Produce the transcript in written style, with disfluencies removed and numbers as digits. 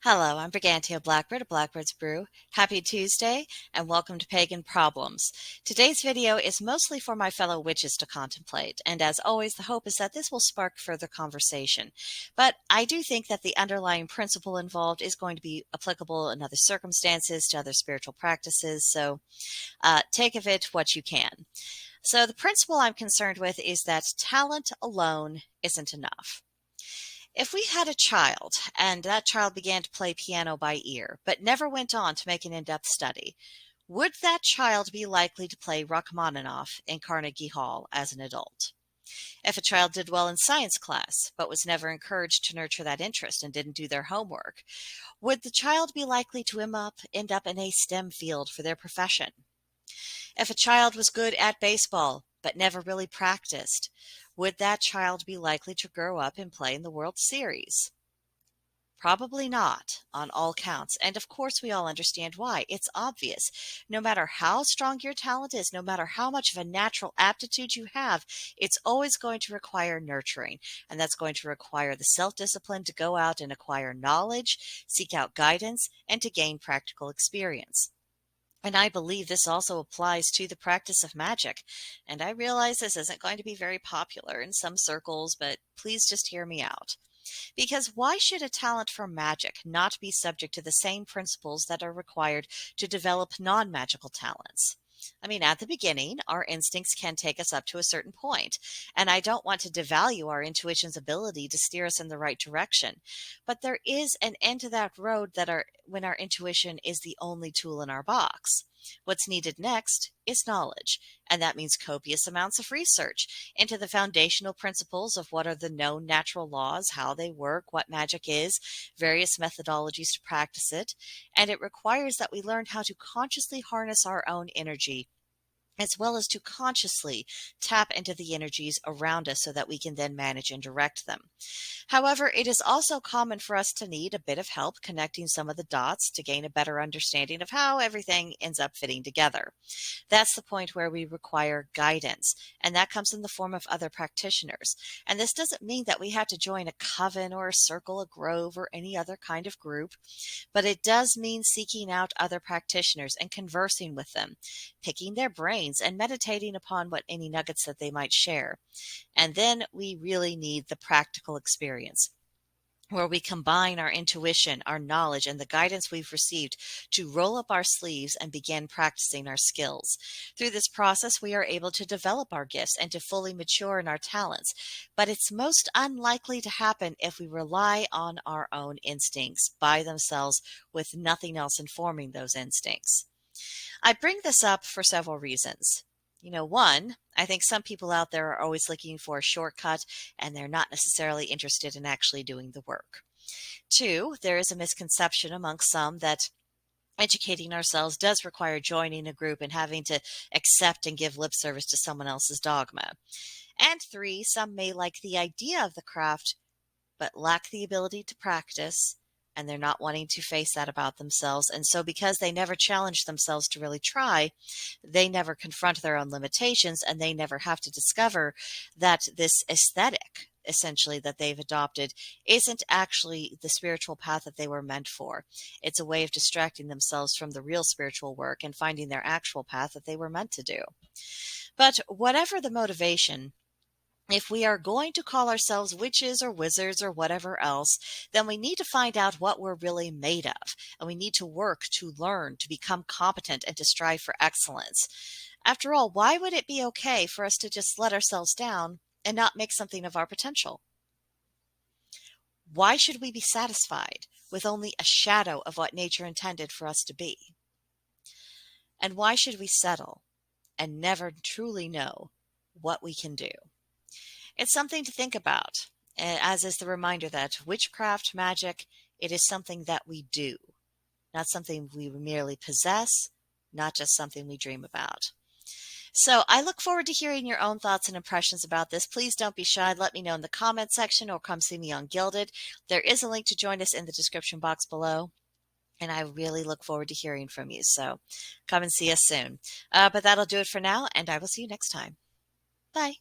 Hello, I'm Brigantia Blackbird of Blackbird's Brew. Happy Tuesday and welcome to Pagan Problems. Today's video is mostly for my fellow witches to contemplate, and as always, the hope is that this will spark further conversation. But I do think that the underlying principle involved is going to be applicable in other circumstances to other spiritual practices, so take of it what you can. So the principle I'm concerned with is that talent alone isn't enough. If we had a child and that child began to play piano by ear, but never went on to make an in-depth study, would that child be likely to play Rachmaninoff in Carnegie Hall as an adult? If a child did well in science class, but was never encouraged to nurture that interest and didn't do their homework, would the child be likely to end up in a STEM field for their profession? If a child was good at baseball, but never really practiced, would that child be likely to grow up and play in the World Series? Probably not, on all counts. And of course, we all understand why. It's obvious. No matter how strong your talent is, no matter how much of a natural aptitude you have, it's always going to require nurturing. And that's going to require the self-discipline to go out and acquire knowledge, seek out guidance, and to gain practical experience. And I believe this also applies to the practice of magic. And I realize this isn't going to be very popular in some circles, but please just hear me out. Because why should a talent for magic not be subject to the same principles that are required to develop non-magical talents? I mean, at the beginning, our instincts can take us up to a certain point, and I don't want to devalue our intuition's ability to steer us in the right direction. But there is an end to that road when our intuition is the only tool in our box. What's needed next is knowledge, and that means copious amounts of research into the foundational principles of what are the known natural laws, how they work, what magic is, various methodologies to practice it, and it requires that we learn how to consciously harness our own energy as well as to consciously tap into the energies around us so that we can then manage and direct them. However, it is also common for us to need a bit of help connecting some of the dots to gain a better understanding of how everything ends up fitting together. That's the point where we require guidance, and that comes in the form of other practitioners. And this doesn't mean that we have to join a coven or a circle, a grove, or any other kind of group, but it does mean seeking out other practitioners and conversing with them, picking their brains and meditating upon what any nuggets that they might share. And then we really need the practical experience, where we combine our intuition, our knowledge, and the guidance we've received to roll up our sleeves and begin practicing our skills. Through this process, we are able to develop our gifts and to fully mature in our talents. But it's most unlikely to happen if we rely on our own instincts by themselves with nothing else informing those instincts. I bring this up for several reasons. One, I think some people out there are always looking for a shortcut and they're not necessarily interested in actually doing the work. Two, there is a misconception among some that educating ourselves does require joining a group and having to accept and give lip service to someone else's dogma. And three, some may like the idea of the craft but lack the ability to practice, and they're not wanting to face that about themselves. And so because they never challenge themselves to really try, they never confront their own limitations, and they never have to discover that this aesthetic, essentially, that they've adopted isn't actually the spiritual path that they were meant for. It's a way of distracting themselves from the real spiritual work and finding their actual path that they were meant to do. But whatever the motivation, if we are going to call ourselves witches or wizards or whatever else, then we need to find out what we're really made of. And we need to work to learn, to become competent, and to strive for excellence. After all, why would it be okay for us to just let ourselves down and not make something of our potential? Why should we be satisfied with only a shadow of what nature intended for us to be? And why should we settle and never truly know what we can do? It's something to think about, as is the reminder that witchcraft, magic, it is something that we do, not something we merely possess, not just something we dream about. So I look forward to hearing your own thoughts and impressions about this. Please don't be shy. Let me know in the comments section or come see me on Gilded. There is a link to join us in the description box below, and I really look forward to hearing from you. So come and see us soon. But that'll do it for now, and I will see you next time. Bye.